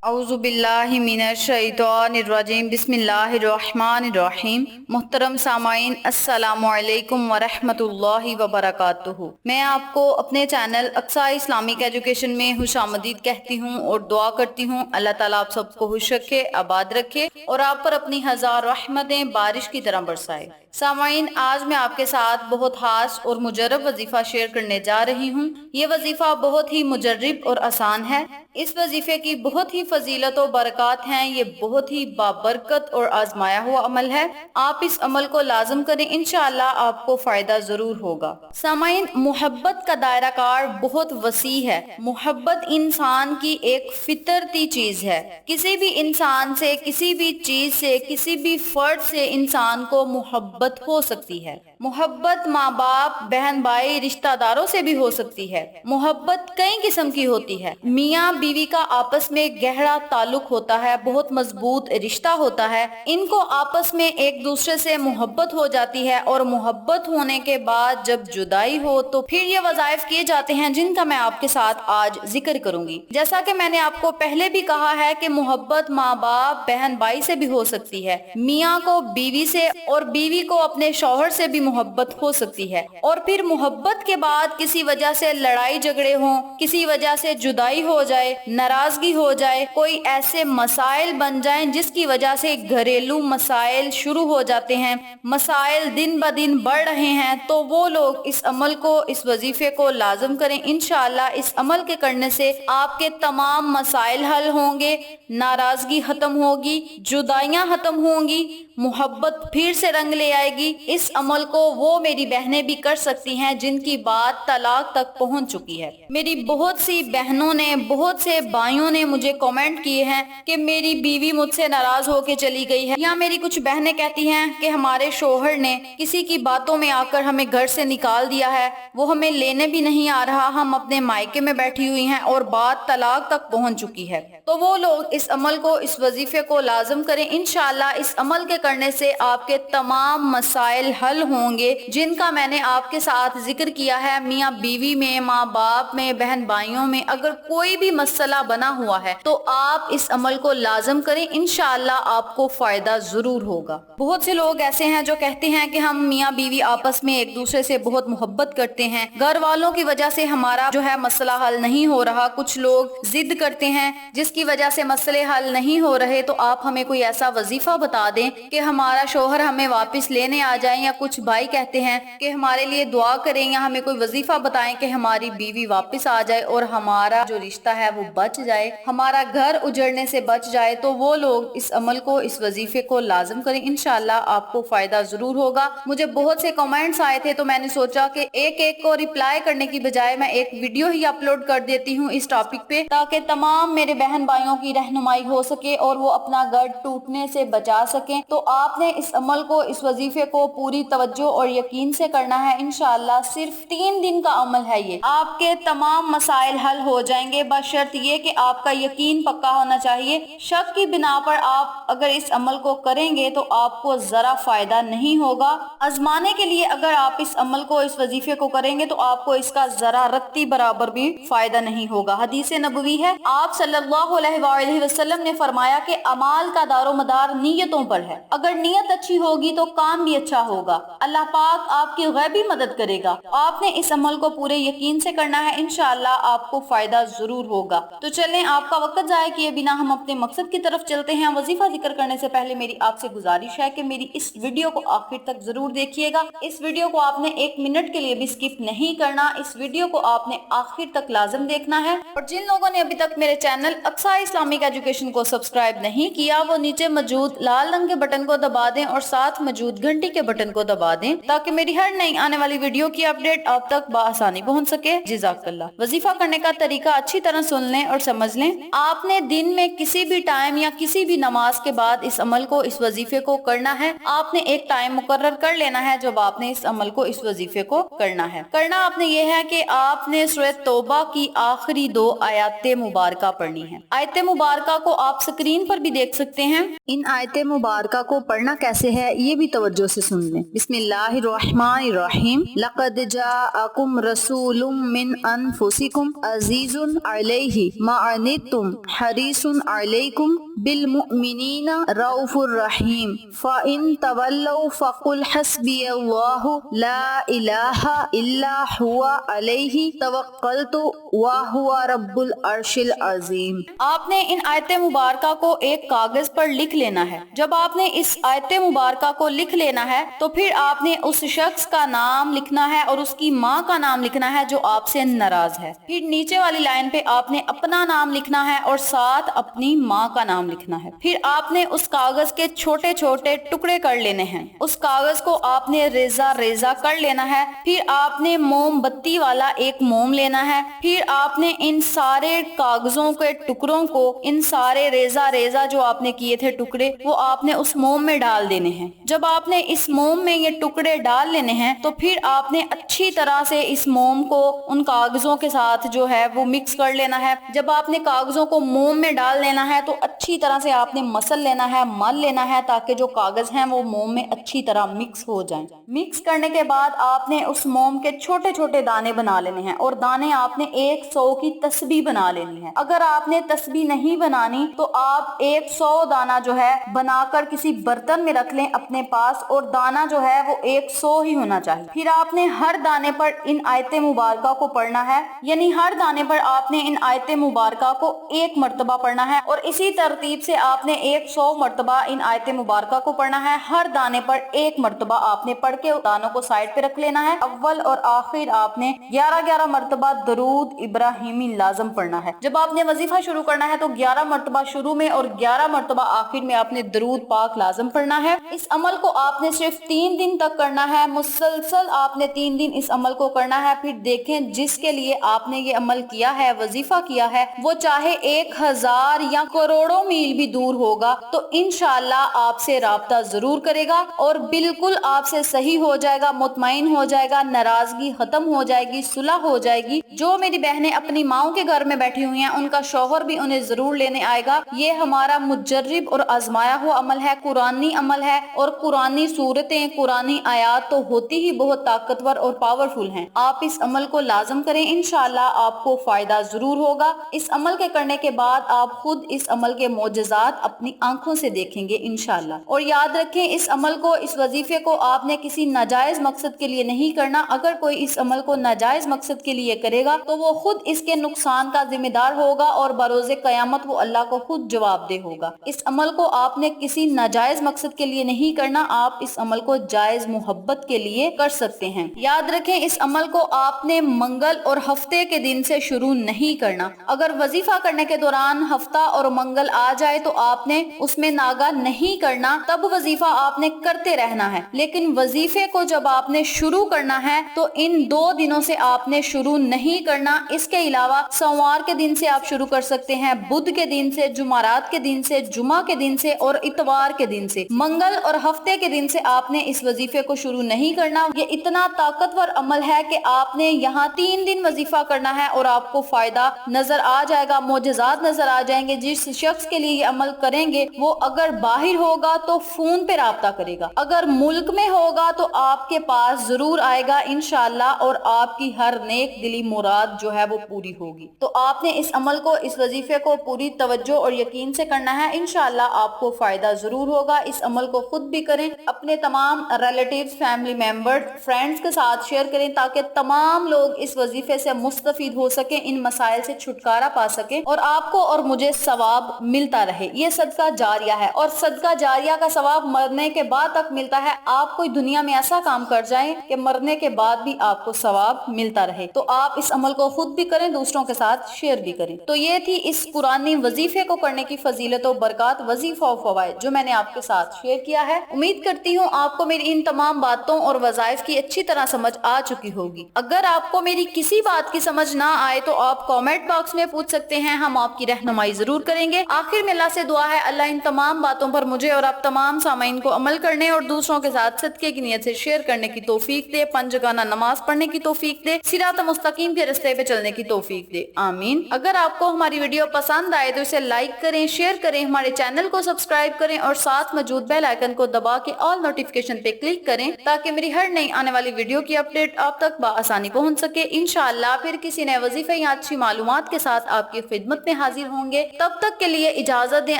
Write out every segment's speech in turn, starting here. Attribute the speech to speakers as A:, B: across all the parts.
A: اعوذ باللہ من الشیطان الرجیم بسم اللہ الرحمن الرحیم۔ محترم سامعین، السلام علیکم ورحمۃ اللہ وبرکاتہ۔ میں آپ کو اپنے چینل اقصیٰ اسلامک ایجوکیشن میں خوش آمدید کہتی ہوں اور دعا کرتی ہوں اللہ تعالیٰ آپ سب کو خوش رکھے، آباد رکھے اور آپ پر اپنی ہزار رحمتیں بارش کی طرح برسائے۔ سامعین، آج میں آپ کے ساتھ بہت خاص اور مجرب وظیفہ شیئر کرنے جا رہی ہوں۔ یہ وظیفہ بہت ہی مجرب اور آسان ہے۔ اس وظیفے کی بہت ہی فضیلت و برکات ہیں۔ یہ بہت ہی بابرکت اور آزمایا ہوا عمل ہے۔ آپ اس عمل کو لازم کریں، انشاءاللہ آپ کو فائدہ ضرور ہوگا۔ سامعین، محبت کا دائرہ کار بہت وسیع ہے۔ محبت انسان کی ایک فطرتی چیز ہے۔ کسی بھی انسان سے، کسی بھی چیز سے، کسی بھی فرد سے انسان کو محبت ہو سکتی ہے۔ محبت ماں باپ، بہن بھائی، رشتہ داروں سے بھی ہو سکتی ہے۔ محبت کئی قسم کی ہوتی ہے۔ میاں بیوی کا آپس میں گہرا تعلق ہوتا ہے، بہت مضبوط رشتہ ہوتا ہے۔ ان کو آپس میں ایک دوسرے سے محبت ہو جاتی ہے اور محبت ہونے کے بعد جب جدائی ہو تو پھر یہ وظائف کیے جاتے ہیں جن کا میں آپ کے ساتھ آج ذکر کروں گی۔ جیسا کہ میں نے آپ کو پہلے بھی کہا ہے کہ محبت ماں باپ، بہن بھائی سے بھی ہو سکتی ہے، میاں کو بیوی سے اور بیوی کو اپنے شوہر سے بھی محبت ہو سکتی ہے، اور پھر محبت کے بعد کسی وجہ سے لڑائی جھگڑے ہوں، کسی وجہ سے جدائی ہو جائے، ناراضگی ہو جائے، کوئی ایسے مسائل بن جائیں جس کی وجہ سے گھریلو مسائل شروع ہو جاتے ہیں، مسائل دن بدن بڑھ رہے ہیں، تو وہ لوگ اس عمل کو، اس وظیفے کو لازم کریں۔ انشاءاللہ اس عمل کے کرنے سے آپ کے تمام مسائل حل ہوں گے، ناراضگی ختم ہوگی، جدائیاں ختم ہوں گی، محبت پھر سے رنگ لے آئے گی۔ اس عمل کو وہ میری بہنیں بھی کر سکتی ہیں جن کی بات طلاق تک پہنچ چکی ہے۔ میری بہت سی بہنوں نے، بہت سے بھائیوں نے مجھے کامنٹ کیے ہیں کہ میری بیوی مجھ سے ناراض ہو کے چلی گئی ہے، یا میری کچھ بہنیں کہتی ہیں کہ ہمارے شوہر نے کسی کی باتوں میں آ کر ہمیں گھر سے نکال دیا ہے، وہ ہمیں لینے بھی نہیں آ رہا، ہم اپنے مائکے میں بیٹھی ہوئی ہیں اور بات طلاق تک پہنچ چکی ہے۔ تو وہ لوگ اس عمل کو، اس وظیفے کو لازم کریں۔ انشاءاللہ اس عمل کے کرنے سے آپ کے تمام مسائل حل ہوں گے جن کا میں نے آپ کے ساتھ ذکر کیا ہے۔ میاں بیوی میں، ماں باپ میں، بہن بھائیوں میں اگر کوئی بھی مسئلہ بنا ہوا ہے تو آپ اس عمل کو لازم کریں، انشاءاللہ آپ کو فائدہ ضرور ہوگا۔ بہت سے لوگ ایسے ہیں جو کہتے ہیں کہ ہم میاں بیوی آپس میں ایک دوسرے سے بہت محبت کرتے ہیں، گھر والوں کی وجہ سے ہمارا جو ہے مسئلہ حل نہیں ہو رہا، کچھ لوگ ضد کرتے ہیں جس کی وجہ سے مسئلے حل نہیں ہو رہے، تو آپ ہمیں کوئی ایسا وظیفہ بتا دیں کہ ہمارا شوہر ہمیں واپس لینے آ جائیں، یا کچھ بھائی کہتے ہیں کہ ہمارے لیے دعا کریں یا ہمیں کوئی وظیفہ بتائیں کہ ہماری بیوی واپس آ جائے اور ہمارا جو رشتہ ہے وہ بچ جائے، ہمارا گھر اجڑنے سے بچ جائے۔ تو وہ لوگ اس عمل کو، اس وظیفے کو لازم کریں، انشاءاللہ آپ کو فائدہ ضرور ہوگا۔ مجھے بہت سے کمنٹس آئے تھے تو میں نے سوچا کہ ایک ایک کو ریپلائی کرنے کی بجائے میں ایک ویڈیو ہی اپلوڈ کر دیتی ہوں اس ٹاپک پہ، تاکہ تمام میرے بہن بھائیوں کی رہنمائی ہو سکے اور وہ اپنا گھر ٹوٹنے سے بچا سکیں۔ تو آپ نے اس عمل کو، اس وظیفے کو پوری توجہ اور یقین سے کرنا ہے۔ انشاءاللہ صرف 3 دن کا عمل ہے یہ، آپ کے تمام مسائل حل ہو جائیں گے، بشرط یہ کہ آپ کا یقین پکا ہونا چاہیے۔ شک کی بنا پر آپ اگر اس عمل کو کریں گے تو آپ کو ذرا فائدہ نہیں ہوگا۔ آزمانے کے لیے اگر آپ اس عمل کو، اس وظیفے کو کریں گے تو آپ کو اس کا ذرا رتی برابر بھی فائدہ نہیں ہوگا۔ حدیث نبوی ہے، آپ صلی اللہ علیہ وآلہ وسلم نے فرمایا کہ اعمال کا دار و مدار نیتوں پر ہے، اگر نیت اچھی ہوگی تو کام بھی اچھا ہوگا، اللہ پاک آپ کی غیبی مدد کرے گا۔ آپ نے اس عمل کو پورے یقین سے کرنا ہے، انشاءاللہ آپ کو فائدہ ضرور ہوگا۔ تو چلیں، آپ کا وقت ضائع کیے بنا ہم اپنے مقصد کی طرف چلتے ہیں۔ وظیفہ ذکر کرنے سے پہلے میری آپ سے گزارش ہے کہ میری اس ویڈیو کو آخر تک ضرور دیکھیے گا۔ اس ویڈیو کو آپ نے 1 منٹ کے لیے بھی سکپ نہیں کرنا، اس ویڈیو کو آپ نے آخر تک لازم دیکھنا ہے۔ اور جن لوگوں نے ابھی تک میرے چینل اقصیٰ اسلامک ایجوکیشن کو سبسکرائب نہیں کیا، وہ نیچے موجود لال رنگ کے بٹن کو دبا دیں اور ساتھ موجود گھنٹی کے بٹن کو دبا دیں تاکہ میری ہر نئی آنے والی ویڈیو کی اپڈیٹ آپ تک بآسانی پہنچ سکے۔ جزاک اللہ۔ وظیفہ کرنے کا طریقہ اچھی طرح سن لیں اور سمجھ لیں۔ آپ نے دن میں کسی بھی ٹائم یا کسی بھی نماز کے بعد اس عمل کو، اس وظیفے کو کرنا ہے۔ آپ نے ایک ٹائم مقرر کر لینا ہے جب آپ نے اس عمل کو، اس وظیفے کو کرنا ہے۔ کرنا آپ نے یہ ہے کہ آپ نے سورۃ توبہ کی آخری 2 آیات مبارکہ پڑھنی ہے۔ آیت مبارکہ کو آپ سکرین پر بھی دیکھ سکتے ہیں۔ ان آیت مبارکہ کو پڑھنا کیسے ہے یہ بھی توجہ سے سن لیں۔ بسم اللہ اللہ الرحمن الرحیم لقد جاءکم رسول من انفسکم عزیز علیہ ما عنتم حریص علیکم بالمؤمنین رؤوف الرحیم فإن تولوا فقل حسبی اللہ لا الہ الا هو علیہ توکلت وہو رب العرش العظیم۔ آپ نے ان آیت مبارکہ کو ایک کاغذ پر لکھ لینا ہے۔ جب آپ نے اس آیت مبارکہ کو لکھ لینا ہے تو پھر آپ نے اس شخص کا نام لکھنا ہے اور اس کی ماں کا نام لکھنا ہے جو آپ سے ناراض ہے۔ پھر نیچے والی لائن پہ آپ نے اپنا نام لکھنا ہے اور ساتھ اپنی ماں کا نام لکھنا ہے۔ پھر آپ نے اس کاغذ کے چھوٹے چھوٹے ٹکڑے کر لینے ہیں۔ اس کاغذ کو آپ نے ریزہ ریزہ کر لینا ہے۔ پھر آپ نے موم بتی والا ایک موم لینا ہے۔ پھر آپ نے ان سارے کاغذوں کے ٹکڑوں کو، ان سارے ریزہ ریزہ جو آپ نے کیے تھے ٹکڑے، وہ آپ نے اس موم میں ڈال دینے ہیں۔ جب آپ نے اس موم میں یہ ٹکڑے ڈال لینے ہیں تو پھر آپ نے اچھی طرح سے اس موم کو ان کاغذوں کے ساتھ جو ہے وہ مکس کر لینا ہے۔ جب آپ نے کاغذوں کو موم میں ڈال لینا ہے تو اچھی طرح سے آپ نے مسل لینا ہے، مل لینا ہے تاکہ جو کاغذ ہیں وہ موم میں اچھی طرح مکس ہو جائیں۔ مکس کرنے کے بعد آپ نے اس موم کے چھوٹے چھوٹے دانے بنا لینے ہیں اور دانے آپ نے 100 کی تسبیح بنا لینی ہے۔ اگر آپ نے تسبیح نہیں بنانی تو آپ 100 دانہ جو ہے بنا کر کسی برتن میں رکھ لیں اپنے پاس، اور دانہ جو ہے وہ 100 ہی ہونا چاہیے۔ پھر آپ نے ہر دانے پر ان آیت مبارکہ کو پڑھنا ہے، یعنی ہر دانے پر آپ نے ان آیت مبارکہ کو 1 مرتبہ پڑھنا ہے، اور اسی ترتیب سے آپ نے 100 مرتبہ ان آیت مبارکہ کو پڑھنا ہے۔ ہر دانے پر 1 مرتبہ آپ نے پڑھ کے دانوں کو سائڈ پہ رکھ لینا ہے۔ اول اور آخر آپ نے 11 مرتبہ درود ابراہیمی لازم پڑھنا ہے۔ جب آپ نے وظیفہ شروع کرنا ہے تو 11 مرتبہ شروع میں اور 11 مرتبہ آخر میں آپ نے درود پاک لازم پڑھنا ہے۔ اس عمل کو آپ نے صرف 3 دن تک کرنا ہے، مسلسل آپ نے 3 دن اس عمل کو کرنا ہے۔ پھر دیکھیں جس کے لیے آپ نے یہ عمل کیا ہے، وظیفہ کیا ہے، وہ چاہے 1000 یا کروڑوں میل بھی دور ہوگا تو انشاءاللہ آپ سے رابطہ ضرور کرے گا اور بالکل آپ سے صحیح ہو جائے گا، مطمئن ہو جائے گا، ناراضگی ختم ہو جائے گی، صلح ہو جائے گی۔ جو میری بہنیں اپنی ماؤں کے گھر میں بیٹھی ہوئی ہیں ان کا شوہر بھی انہیں ضرور لینے آئے گا۔ یہ ہمارا مجرب اور آزمایا ہوا عمل ہے، قرآنی عمل ہے، اور قرآنی صورتیں، قرآنی آیات تو ہوتی ہی بہت طاقتور اور پاورفل ہیں۔ آپ اس عمل کو لازم کریں، انشاءاللہ آپ کو فائدہ ضرور ہوگا۔ اس عمل کے کرنے کے بعد آپ خود اس عمل کے معجزات اپنی آنکھوں سے دیکھیں گے انشاءاللہ۔ اور یاد رکھیں اس عمل کو، اس وظیفے کو آپ نے کسی ناجائز مقصد کے لیے نہیں کرنا۔ اگر کوئی اس عمل کو ناجائز مقصد کے لیے کرے گا تو وہ خود اس کے نقصان کا ذمہ دار ہوگا اور بروز قیامت وہ اللہ کو خود جواب دہ ہوگا۔ اس عمل کو آپ نے کسی ناجائز مقصد کے لیے نہیں کرنا، آپ اس عمل کو جائز محبت کے لیے کر سکتے ہیں۔ یاد رکھیں اس عمل کو آپ نے منگل اور ہفتے کے دن سے شروع نہیں کرنا۔ اگر وظیفہ کرنے کے دوران ہفتہ اور منگل آ جائے تو آپ نے اس میں ناغہ نہیں کرنا، تب وظیفہ آپ نے کرتے رہنا ہے۔ لیکن وظیفے کو جب آپ نے شروع کرنا ہے تو ان 2 دنوں سے آپ نے شروع نہیں کرنا۔ اس کے علاوہ سوموار کے دن سے آپ شروع کر سکتے ہیں، بدھ کے دن سے، جمعرات کے دن سے، جمعہ کے دن سے اور اتوار کے دن سے۔ منگل اور ہفتے کے دن سے آپ نے اس وظیفے کو شروع نہیں کرنا۔ یہ اتنا طاقتور عمل ہے کہ آپ نے یہاں 3 دن وظیفہ کرنا ہے اور آپ کو فائدہ نظر آ جائے گا، معجزات نظر آ جائیں گے۔ جس شخص کے لیے یہ عمل کریں گے وہ اگر باہر ہوگا تو فون پہ رابطہ کرے گا، اگر ملک میں ہوگا تو آپ کے پاس ضرور آئے گا انشاءاللہ، اور آپ کی ہر نیک دلی مراد جو ہے وہ پوری ہوگی۔ تو آپ نے اس عمل کو، اس وظیفے کو پوری توجہ اور یقین سے کرنا ہے، انشاءاللہ آپ کو فائدہ ضرور ہوگا۔ اس عمل کو خود بھی کریں، اپنے تمام ریلیٹیوز، فیملی ممبر، فرینڈز کے ساتھ شیئر کریں تاکہ تمام لوگ اس وظیفے سے مستفید ہو سکیں، ان مسائل سے چھٹکارا پا سکیں اور آپ کو اور مجھے ثواب ملتا رہے۔ یہ صدقہ جاریہ ہے اور صدقہ جاریہ کا ثواب مرنے کے بعد تک ملتا ہے۔ آپ کوئی دنیا میں ایسا کام کر جائیں کہ مرنے کے بعد بھی آپ کو ثواب ملتا رہے۔ تو آپ اس عمل کو خود بھی کریں، دوسروں کے ساتھ شیئر بھی کریں۔ تو یہ تھی اس قرآنی وظیفے کو کرنے کی فضیلت و برکات، وظیفہ و فوائد جو میں نے آپ کے ساتھ شیئر کیا ہے۔ امید کرتی ہوں آپ کو میری ان تمام باتوں اور وظائف کی اچھی طرح سمجھ آ چکی ہوگی۔ اگر آپ کو میری کسی بات کی سمجھ نہ آئے تو آپ کامنٹ باکس میں پوچھ سکتے ہیں، ہم آپ کی رہنمائی ضرور کریں گے۔ آخر میں اللہ سے دعا ہے اللہ ان تمام باتوں پر مجھے اور آپ تمام سامعین کو عمل کرنے اور دوسروں کے ساتھ صدقے کی نیت سے شیئر کرنے کی توفیق دے، 5 جگانہ نماز پڑھنے کی توفیق دے، صراط مستقیم کے راستے پہ چلنے کی توفیق دے، آمین۔ اگر آپ کو ہماری ویڈیو پسند آئے تو اسے لائک کریں، شیئر کریں، ہمارے چینل کو سبسکرائب کریں اور ساتھ موجود بیل آئیکن کو دبا کے آل نوٹیفیکیشن پہ کلک کلک کریں تاکہ میری ہر نئی آنے والی ویڈیو کی اپڈیٹ آپ تک بآسانی پہنچ سکے۔ انشاءاللہ پھر کسی نئے وظیفے یا اچھی معلومات کے ساتھ آپ کی خدمت میں حاضر ہوں گے۔ تب تک کے لیے اجازت دیں۔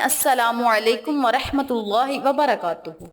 A: السلام علیکم ورحمۃ اللہ وبرکاتہ۔